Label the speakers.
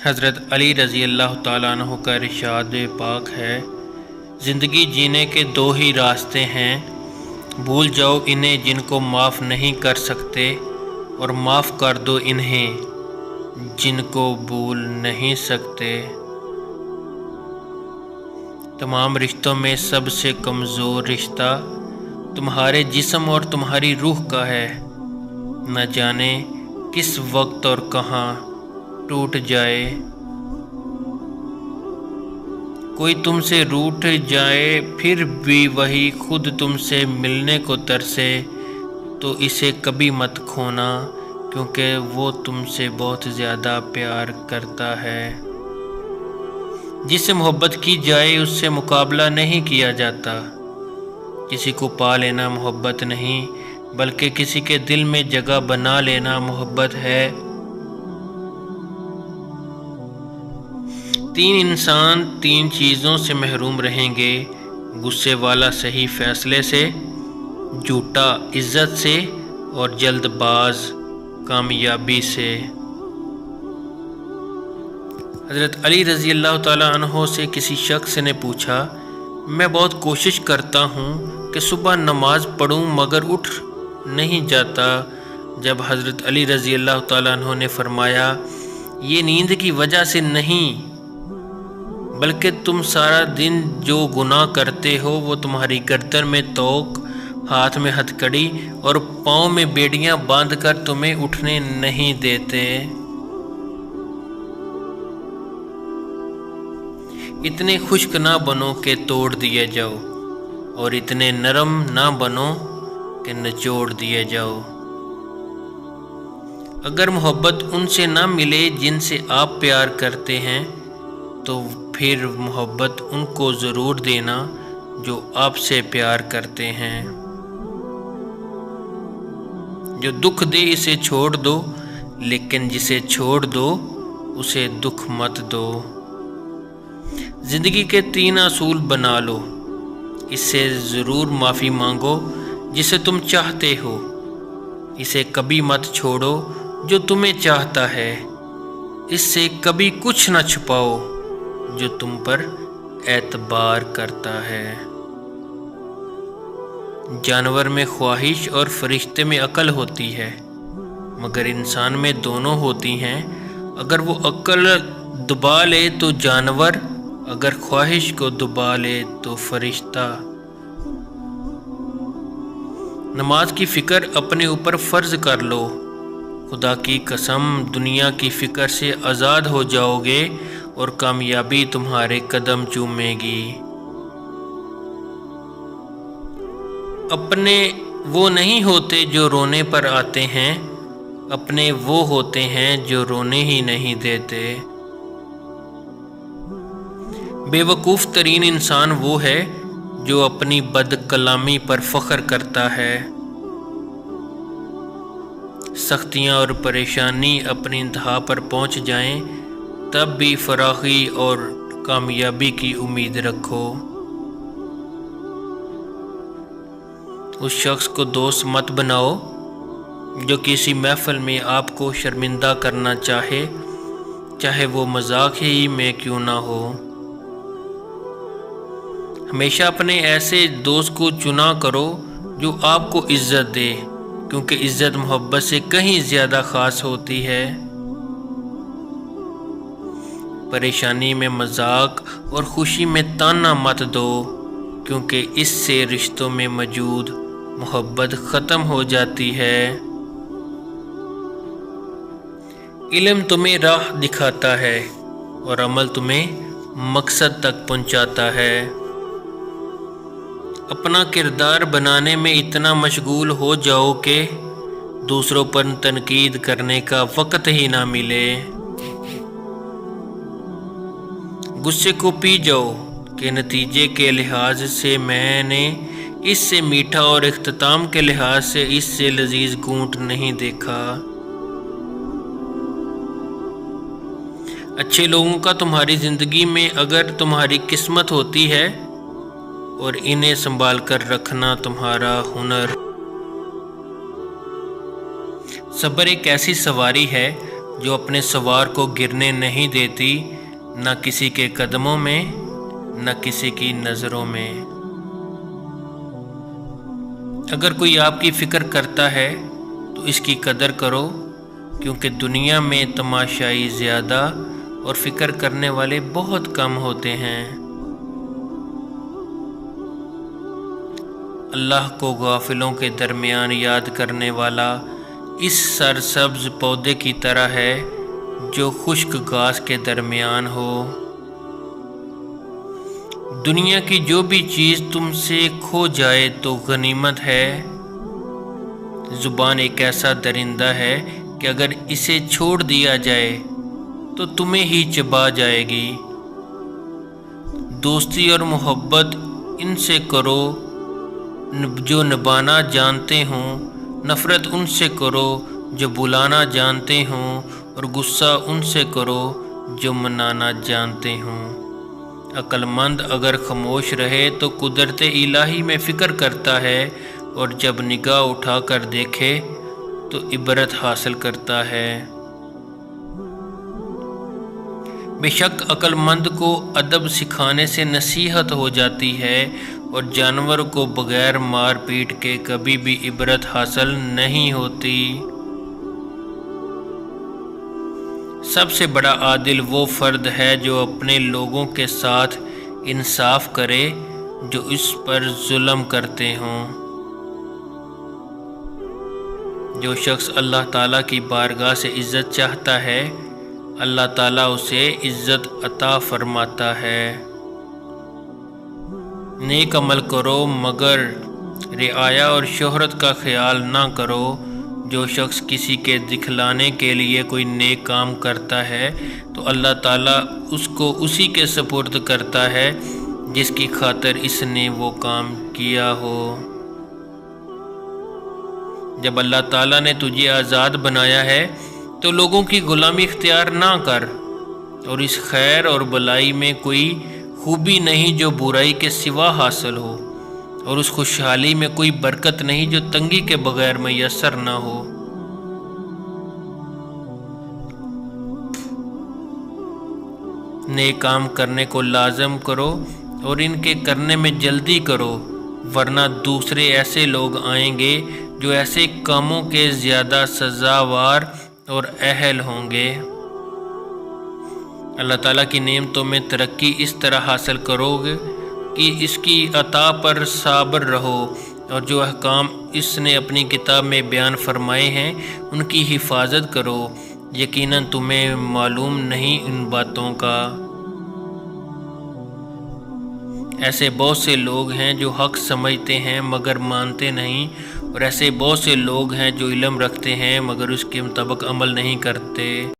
Speaker 1: حضرت علی رضی اللہ تعالیٰ عنہ کا ارشاد پاک ہے، زندگی جینے کے دو ہی راستے ہیں، بھول جاؤ انہیں جن کو معاف نہیں کر سکتے، اور معاف کر دو انہیں جن کو بھول نہیں سکتے۔ تمام رشتوں میں سب سے کمزور رشتہ تمہارے جسم اور تمہاری روح کا ہے، نہ جانے کس وقت اور کہاں ٹوٹ جائے۔ کوئی تم سے روٹھ جائے پھر بھی وہی خود تم سے ملنے کو ترسے، تو اسے کبھی مت کھونا، کیونکہ وہ تم سے بہت زیادہ پیار کرتا ہے۔ جس سے محبت کی جائے اس سے مقابلہ نہیں کیا جاتا۔ کسی کو پا لینا محبت نہیں، بلکہ کسی کے دل میں جگہ بنا لینا محبت ہے۔ تین انسان تین چیزوں سے محروم رہیں گے: غصے والا صحیح فیصلے سے، جھوٹا عزت سے، اور جلد باز کامیابی سے۔ حضرت علی رضی اللہ تعالیٰ عنہ سے کسی شخص نے پوچھا، میں بہت کوشش کرتا ہوں کہ صبح نماز پڑھوں مگر اٹھ نہیں جاتا۔ جب حضرت علی رضی اللہ تعالیٰ عنہ نے فرمایا، یہ نیند کی وجہ سے نہیں، بلکہ تم سارا دن جو گناہ کرتے ہو وہ تمہاری گردن میں توق، ہاتھ میں ہتھ کڑی اور پاؤں میں بیڑیاں باندھ کر تمہیں اٹھنے نہیں دیتے۔ اتنے خشک نہ بنو کہ توڑ دیے جاؤ، اور اتنے نرم نہ بنو کہ نچوڑ دیے جاؤ۔ اگر محبت ان سے نہ ملے جن سے آپ پیار کرتے ہیں، تو پھر محبت ان کو ضرور دینا جو آپ سے پیار کرتے ہیں۔ جو دکھ دے اسے چھوڑ دو، لیکن جسے چھوڑ دو اسے دکھ مت دو۔ زندگی کے تین اصول بنا لو، اس سے ضرور معافی مانگو جسے تم چاہتے ہو، اسے کبھی مت چھوڑو جو تمہیں چاہتا ہے، اس سے کبھی کچھ نہ چھپاؤ جو تم پر اعتبار کرتا ہے۔ جانور میں خواہش اور فرشتے میں عقل ہوتی ہے، مگر انسان میں دونوں ہوتی ہیں۔ اگر وہ عقل دبا لے تو جانور، اگر خواہش کو دبا لے تو فرشتہ۔ نماز کی فکر اپنے اوپر فرض کر لو، خدا کی قسم دنیا کی فکر سے آزاد ہو جاؤ گے اور کامیابی تمہارے قدم چومے گی۔ اپنے وہ نہیں ہوتے جو رونے پر آتے ہیں، اپنے وہ ہوتے ہیں جو رونے ہی نہیں دیتے۔ بے وقوف ترین انسان وہ ہے جو اپنی بد کلامی پر فخر کرتا ہے۔ سختیاں اور پریشانی اپنی انتہا پر پہنچ جائیں تب بھی فراخی اور کامیابی کی امید رکھو۔ اس شخص کو دوست مت بناؤ جو کسی محفل میں آپ کو شرمندہ کرنا چاہے، چاہے وہ مذاق ہی میں کیوں نہ ہو۔ ہمیشہ اپنے ایسے دوست کو چنا کرو جو آپ کو عزت دے، کیونکہ عزت محبت سے کہیں زیادہ خاص ہوتی ہے۔ پریشانی میں مذاق اور خوشی میں تانا مت دو، کیونکہ اس سے رشتوں میں موجود محبت ختم ہو جاتی ہے۔ علم تمہیں راہ دکھاتا ہے اور عمل تمہیں مقصد تک پہنچاتا ہے۔ اپنا کردار بنانے میں اتنا مشغول ہو جاؤ کہ دوسروں پر تنقید کرنے کا وقت ہی نہ ملے۔ غصے کو پی جاؤ کہ نتیجے کے لحاظ سے میں نے اس سے میٹھا اور اختتام کے لحاظ سے اس سے لذیذ گھونٹ نہیں دیکھا۔ اچھے لوگوں کا تمہاری زندگی میں اگر تمہاری قسمت ہوتی ہے، اور انہیں سنبھال کر رکھنا تمہارا ہنر۔ صبر ایک ایسی سواری ہے جو اپنے سوار کو گرنے نہیں دیتی، نہ کسی کے قدموں میں نہ کسی کی نظروں میں۔ اگر کوئی آپ کی فکر کرتا ہے تو اس کی قدر کرو، کیونکہ دنیا میں تماشائی زیادہ اور فکر کرنے والے بہت کم ہوتے ہیں۔ اللہ کو غافلوں کے درمیان یاد کرنے والا اس سرسبز پودے کی طرح ہے جو خشک گھاس کے درمیان ہو۔ دنیا کی جو بھی چیز تم سے کھو جائے تو غنیمت ہے۔ زبان ایک ایسا درندہ ہے کہ اگر اسے چھوڑ دیا جائے تو تمہیں ہی چبا جائے گی۔ دوستی اور محبت ان سے کرو جو نبھانا جانتے ہوں، نفرت ان سے کرو جو بلانا جانتے ہوں، اور غصہ ان سے کرو جو منانا جانتے ہوں۔ عقل مند اگر خاموش رہے تو قدرت الہی میں فکر کرتا ہے، اور جب نگاہ اٹھا کر دیکھے تو عبرت حاصل کرتا ہے۔ بے شک عقل مند کو ادب سکھانے سے نصیحت ہو جاتی ہے، اور جانور کو بغیر مار پیٹ کے کبھی بھی عبرت حاصل نہیں ہوتی۔ سب سے بڑا عادل وہ فرد ہے جو اپنے لوگوں کے ساتھ انصاف کرے جو اس پر ظلم کرتے ہوں۔ جو شخص اللہ تعالیٰ کی بارگاہ سے عزت چاہتا ہے، اللہ تعالیٰ اسے عزت عطا فرماتا ہے۔ نیک عمل کرو مگر رعایا اور شہرت کا خیال نہ کرو۔ جو شخص کسی کے دکھلانے کے لیے کوئی نیک کام کرتا ہے تو اللہ تعالیٰ اس کو اسی کے سپرد کرتا ہے جس کی خاطر اس نے وہ کام کیا ہو۔ جب اللہ تعالیٰ نے تجھے آزاد بنایا ہے تو لوگوں کی غلامی اختیار نہ کر، اور اس خیر اور بلائی میں کوئی خوبی نہیں جو برائی کے سوا حاصل ہو، اور اس خوشحالی میں کوئی برکت نہیں جو تنگی کے بغیر میسر نہ ہو۔ نیک کام کرنے کو لازم کرو اور ان کے کرنے میں جلدی کرو، ورنہ دوسرے ایسے لوگ آئیں گے جو ایسے کاموں کے زیادہ سزاوار اور اہل ہوں گے۔ اللہ تعالیٰ کی نعمتوں میں ترقی اس طرح حاصل کرو گے کہ اس کی عطا پر صابر رہو، اور جو احکام اس نے اپنی کتاب میں بیان فرمائے ہیں ان کی حفاظت کرو۔ یقیناً تمہیں معلوم نہیں ان باتوں کا۔ ایسے بہت سے لوگ ہیں جو حق سمجھتے ہیں مگر مانتے نہیں، اور ایسے بہت سے لوگ ہیں جو علم رکھتے ہیں مگر اس کے مطابق عمل نہیں کرتے۔